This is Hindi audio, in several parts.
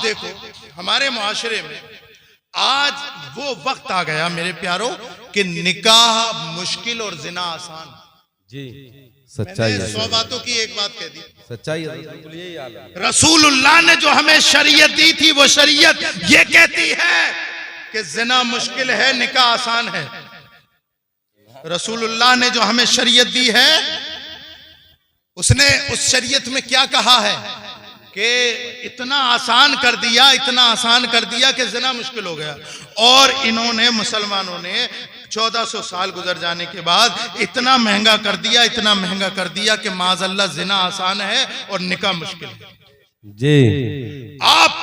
देखो हमारे मुआशरे में आज वो वक्त आ गया मेरे प्यारों कि निकाह मुश्किल और जिना आसान। जी सच्चाई है। 100 बातों की एक बात कह दी, सच्चाई है, बिल्कुल यही हाल है। रसूलुल्लाह ने जो हमें शरीयत दी थी वो शरीयत ये कहती है कि जिना मुश्किल है, निकाह आसान है। रसूलुल्लाह ने जो हमें शरीयत दी है उसने उस शरीयत में क्या कहा है कि इतना आसान कर दिया, इतना आसान कर दिया कि जिना मुश्किल हो गया। और इन्होंने मुसलमानों ने 1400 साल गुजर जाने के बाद इतना महंगा कर दिया, इतना महंगा कर दिया कि माज़अल्लाह जिना आसान है और निकाह मुश्किल है। जी आप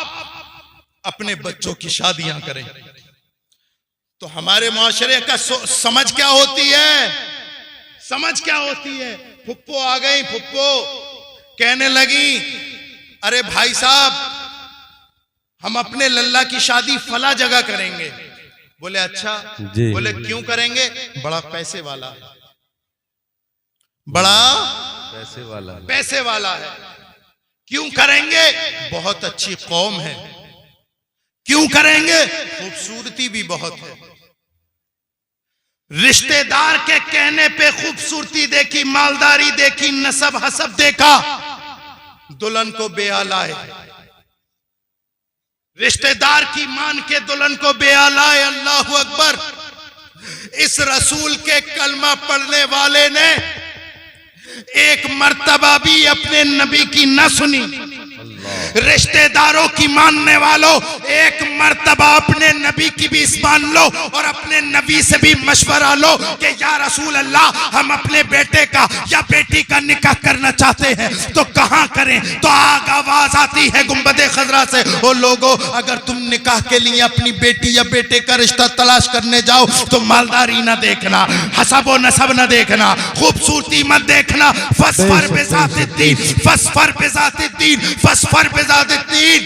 अपने बच्चों की शादियां करें तो हमारे मुआशरे का समझ क्या होती है? समझ क्या होती है? फुप्पो आ गई, फुप्पो कहने लगी अरे भाई साहब हम अपने लल्ला की शादी फला जगह करेंगे। बोले अच्छा। बोले क्यों करेंगे? बड़ा पैसे वाला है, बड़ा पैसे वाला है। क्यों करेंगे? बहुत अच्छी कौम है। क्यों करेंगे? खूबसूरती भी बहुत है। रिश्तेदार के कहने पे खूबसूरती देखी, मालदारी देखी, नसब हसब देखा, दुल्हन को बेआ लाए। रिश्तेदार की मान के दुल्हन को बेआ लाए। अल्लाहु अकबर। इस रसूल के कलमा पढ़ने वाले ने एक मर्तबा भी अपने नबी की न सुनी। रिश्तेदारों की मानने वालों एक मर्तबा अपने नबी की भी मान लो और अपने नबी से भी मशवरा लो कि या रसूल अल्लाह हम अपने बेटे का या बेटी का निकाह करना चाहते हैं तो कहां करें? तो आवाज आती है गुंबदे खजरा से, ओ लोगों अगर तुम निकाह के लिए अपनी बेटी या बेटे का रिश्ता तलाश करने जाओ तो मालदारी ना देखना, हसब नसब ना देखना, खूबसूरती मत देखना, फसफर बिज़ातिद्दीन, फसफर बिज़ातिद्दीन, फसफर बिज़ातिद्दीन,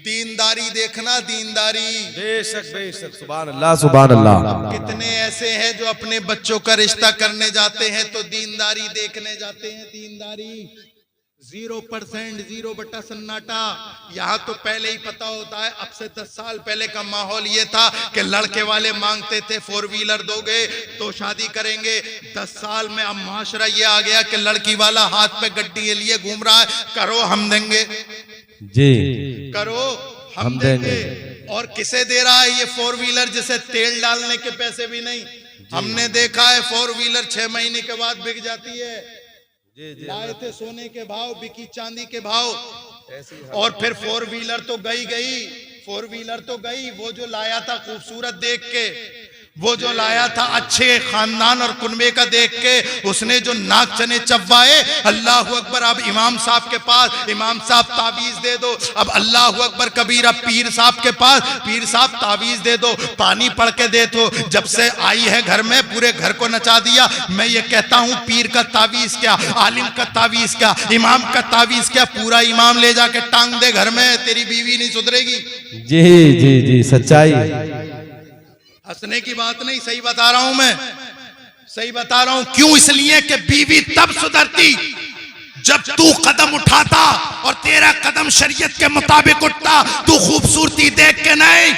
दीनदारी देखना, दीनदारी। बेशक सुभान अल्लाह सुभान अल्लाह। कितने ऐसे हैं जो अपने बच्चों का रिश्ता करने जाते हैं तो दीनदारी देखने जाते हैं। दीनदारी 0%, 0 सन्नाटा। यहाँ तो पहले ही पता होता है, अब से 10 साल पहले का माहौल ये था कि लड़के वाले मांगते थे 4 व्हीलर दोगे तो शादी करेंगे। 10 साल में अब माशरा ये आ गया कि लड़की वाला हाथ पे गड्डी लिए घूम रहा है, करो हम देंगे, जी करो हम देंगे। और किसे दे रहा है ये 4 व्हीलर जिसे तेल डालने के पैसे भी नहीं। हमने देखा है 4 व्हीलर 6 महीने के बाद बिक जाती है। लाए थे सोने के भाव, बिकी चांदी के भाव, और फिर 4 व्हीलर तो गई, 4 व्हीलर तो गई। वो जो लाया था खूबसूरत देख के, वो जो लाया था अच्छे खानदान और कुनबे का देख के, उसने जो नाक चने चब्बाए, अल्लाह अकबर। अब इमाम साहब के पास, इमाम साहब तावीज दे दो। अब अल्लाह अकबर कबीर, अब पीर साहब के पास, पीर साहब तावीज दे दो, पानी पढ़ के दे दो। जब से आई है घर में पूरे घर को नचा दिया। मैं ये कहता हूँ पीर का तावीज क्या, आलिम का तावीज क्या, इमाम का तावीज क्या, पूरा इमाम ले जाके टांग दे घर में, तेरी बीवी नहीं सुधरेगी। जी जी जी सच्चाई। हंसने की बात नहीं, सही बता रहा हूं मैं, सही बता रहा हूं। क्यों? इसलिए कि बीवी तब सुधरती जब तू कदम उठाता और तेरा कदम शरीयत के मुताबिक उठता। तू खूबसूरती देख के नहीं,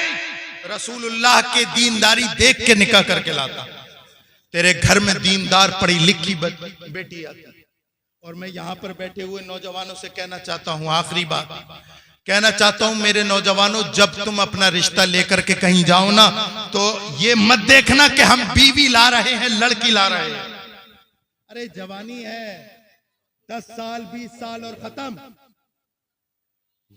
रसूलुल्लाह के दीनदारी देख के निकाह करके लाता। तेरे घर में दीनदार पढ़ी लिखी बेटी आती। और मैं यहां पर बैठे हुए नौजवानों से कहना चाहता हूं, आखिरी बात कहना चाहता हूं, मेरे नौजवानों जब तुम अपना रिश्ता लेकर के कहीं जाओ ना तो ये मत देखना कि हम बीवी ला रहे हैं, लड़की ला रहे हैं। अरे जवानी है 10 साल 20 साल और खत्म।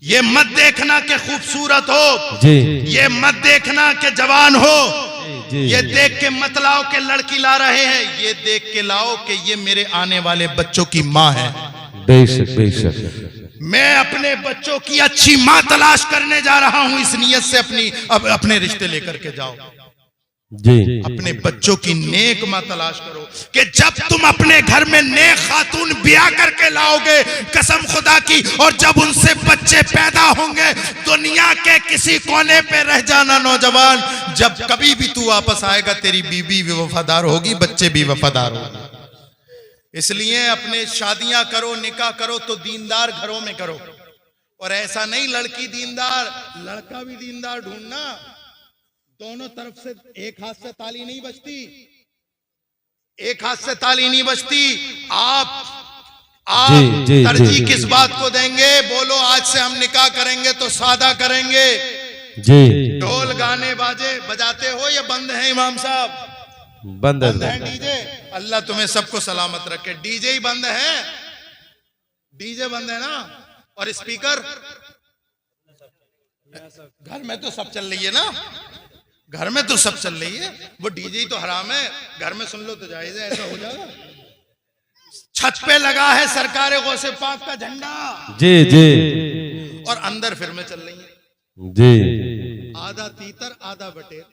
ये मत देखना कि खूबसूरत हो जी, ये मत देखना कि जवान हो जी, ये देख के मत लाओ कि लड़की ला रहे हैं, ये देख के लाओ कि ये मेरे आने वाले बच्चों की माँ है। बेशक बेशक। मैं अपने बच्चों की अच्छी मां तलाश करने जा रहा हूं, इस नियत से अपने रिश्ते लेकर के जाओ जी। अपने बच्चों की नेक मां तलाश करो कि जब तुम अपने घर में नेक खातून ब्याह करके लाओगे, कसम खुदा की, और जब उनसे बच्चे पैदा होंगे, दुनिया के किसी कोने पे रह जाना नौजवान, जब कभी भी तू वापस आएगा तेरी बीवी भी वफादार होगी, बच्चे भी वफादार होंगे। इसलिए अपने शादियां करो, निकाह करो तो दीनदार घरों में करो, और ऐसा नहीं लड़की दीनदार लड़का भी दीनदार ढूंढना, दोनों तरफ से एक हाथ से ताली नहीं बजती, एक हाथ से ताली नहीं बजती। आप तरजीह किस बात को देंगे? बोलो आज से हम निकाह करेंगे तो सादा करेंगे जी। ढोल गाने बाजे बजाते हो या बंद है इमाम साहब? बंद है डीजे। अल्लाह तुम्हें सबको सलामत रखे। डीजे ही बंद है, डीजे बंद है ना, और स्पीकर घर में तो सब चल रही है ना, घर में तो सब चल रही है, वो डीजे ही तो हराम है, घर में सुन लो तो जायज है, ऐसा हो जाएगा। छत पे लगा है सरकार गौसे पाक का झंडा जी जी, और अंदर फिल्में चल रही हैं जी। आधा तीतर आधा बटेर,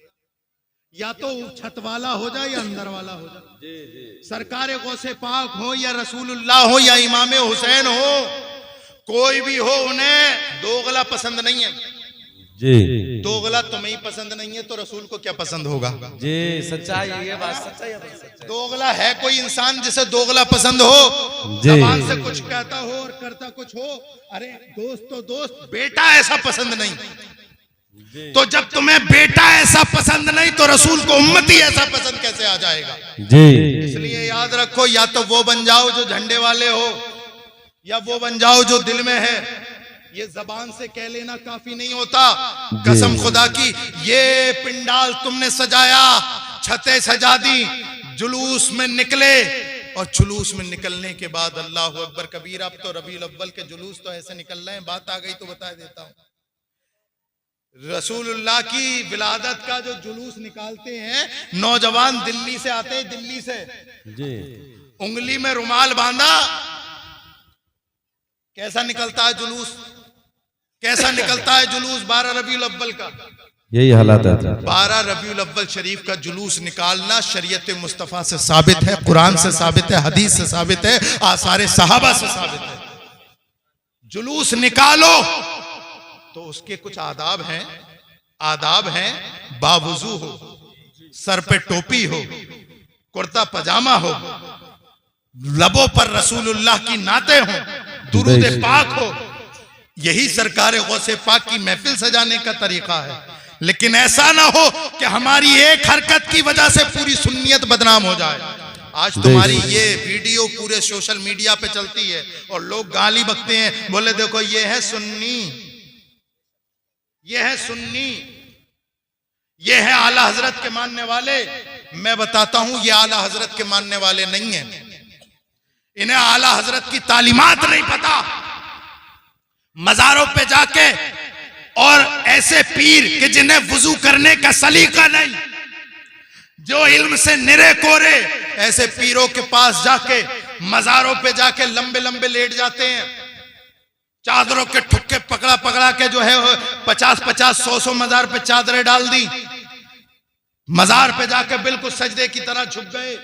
या तो छत वाला हो जाए या अंदर वाला हो जाए। सरकार गौसे पाक हो या रसूलुल्लाह हो या इमाम हुसैन हो, कोई भी हो, उन्हें दोगला पसंद नहीं है जी। दोगला तुम्हें ही पसंद नहीं है तो रसूल को क्या पसंद होगा? जी सच्चाई है, ये बात सच्चाई है। दोगला है कोई इंसान जिसे दोगला पसंद हो, जबान से कुछ कहता हो और करता कुछ हो? अरे दोस्त तो दोस्त, बेटा ऐसा पसंद नहीं। तो जब तुम्हें बेटा ऐसा पसंद नहीं तो रसूल को उम्मती ऐसा पसंद कैसे आ जाएगा? जी। इसलिए याद रखो, या तो वो बन जाओ जो झंडे वाले हो, या वो बन जाओ जो दिल में है। ये जबान से कह लेना काफी नहीं होता। कसम खुदा की, ये पिंडाल तुमने सजाया, छतें सजा दी, जुलूस में निकले, और जुलूस में निकलने के बाद अल्लाह अकबर कबीर, अब तो रबीउल अव्वल के जुलूस तो ऐसे निकल रहे हैं, बात आ गई तो बता देता हूं। रसूलुल्लाह की विलादत का जो जुलूस निकालते हैं, नौजवान दिल्ली से आते हैं, दिल्ली से जी, उंगली में रुमाल बांधा, कैसा निकलता है जुलूस, कैसा निकलता है जुलूस 12 रबीउल अव्वल का? यही हालात है। 12 रबीउल अव्वल शरीफ का जुलूस निकालना शरीयत मुस्तफा से साबित है, कुरान से साबित है, हदीस से साबित है, आसारे सहाबा से साबित है। जुलूस निकालो तो उसके कुछ आदाब हैं, आदाब हैं, बावुजू हो, सर पे टोपी हो, कुर्ता पजामा हो, लबों पर रसूलुल्लाह की नाते हो, दुरूद पाक हो। यही सरकार गौसे पाक की महफिल सजाने का तरीका है। लेकिन ऐसा ना हो कि हमारी एक हरकत की वजह से पूरी सुन्नियत बदनाम हो जाए। आज तुम्हारी ये वीडियो पूरे सोशल मीडिया पे चलती है और लोग गाली बकते हैं, बोले देखो ये है सुन्नी, ये है सुन्नी, ये है आला हजरत के मानने वाले। मैं बताता हूं ये आला हजरत के मानने वाले नहीं है, इन्हें आला हजरत की तालीमात नहीं पता। मजारों पे जाके और ऐसे पीर कि जिन्हें वुजू करने का सलीका नहीं, जो इल्म से निरे कोरे, ऐसे पीरों के पास जाके मजारों पे जाके लंबे लंबे लेट जाते हैं, चादरों के ठुक्के पकड़ा पकड़ा के जो है 50-50, 100-100 मजार पे चादरें डाल दी, मजार पे जाके बिल्कुल सजदे की तरह झुक गए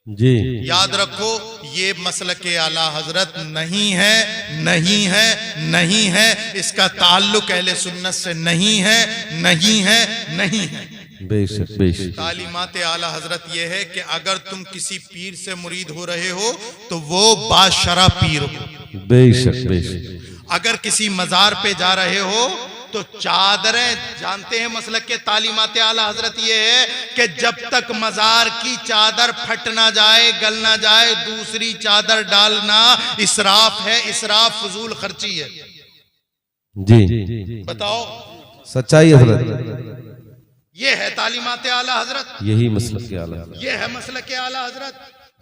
जी। याद रखो, ये मसलके आला हजरत नहीं है, नहीं है, नहीं है। इसका ताल्लुक अहले सुन्नत से नहीं है, नहीं है, नहीं है। बेशक बेशक। तालीमात आला हजरत ये है कि अगर तुम किसी पीर से मुरीद हो रहे हो तो वो बाशरा पीर हो। बेशक बेशक। अगर किसी मजार पे जा रहे हो तो चादरें, जानते हैं मसलक के तालीमात आला हजरत ये है कि जब तक मजार की चादर फट ना जाए, गल ना जाए, दूसरी चादर डालना इसराफ है, इसराफ फजूल खर्ची है। जी बताओ, सच्चाई हजरत, ये है तालीमात आला हजरत, यही मसलक के आला, ये है मसलक के आला हजरत।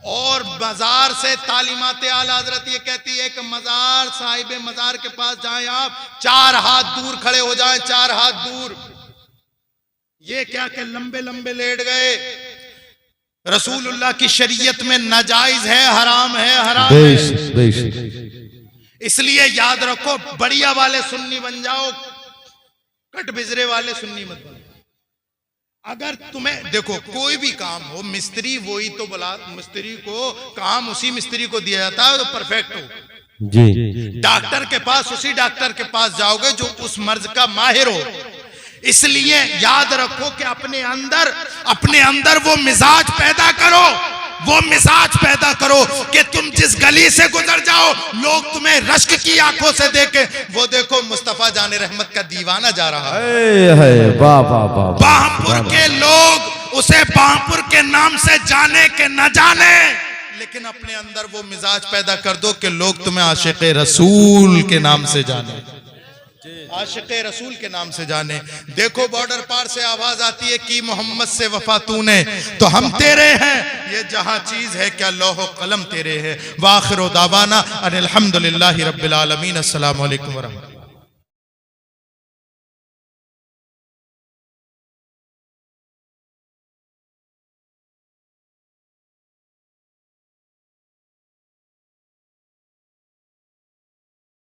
और मजार से तालीमात आला हजरत ये कहती है कि मजार, साहिब मजार के पास जाएं आप, 4 हाथ दूर खड़े हो जाएं, 4 हाथ दूर। ये क्या कि लंबे लंबे लेट गए। रसूलुल्लाह की शरीयत में नाजायज है, हराम है, हराम है। इसलिए याद रखो, बढ़िया वाले सुन्नी बन जाओ, कट बिजरे वाले सुन्नी मत बनो। अगर तुम्हें देखो कोई भी काम हो, मिस्त्री वही तो बोला, मिस्त्री को काम उसी मिस्त्री को दिया जाता है तो परफेक्ट हो जी। डॉक्टर के पास उसी डॉक्टर के पास जाओगे जो उस मर्ज का माहिर हो। इसलिए याद रखो कि अपने अंदर वो मिजाज पैदा करो वो मिजाज पैदा करो कि तुम जिस गली से गुजर जाओ लोग तुम्हें रश्क की आंखों से देखें। वो देखो मुस्तफा जाने रहमत का दीवाना जा रहा है। वाह वाह वाह। बाहपुर के लोग उसे बाहपुर के नाम से जाने के न जाने, लेकिन अपने अंदर वो मिजाज पैदा कर दो कि लोग तुम्हें आशिक़े रसूल के नाम से जाने, आशिक़े रसूल के नाम से जाने। देखो बॉर्डर पार से आवाज आती है कि मोहम्मद से वफा तूने, तो हम तेरे हैं, ये जहां चीज है क्या लौह कलम तेरे है। वाखिर दावाना अनिल हम्दुलिल्लाहि रब्बिल आलमीन। अस्सलामु अलैकुम व रहमतुल्लाह।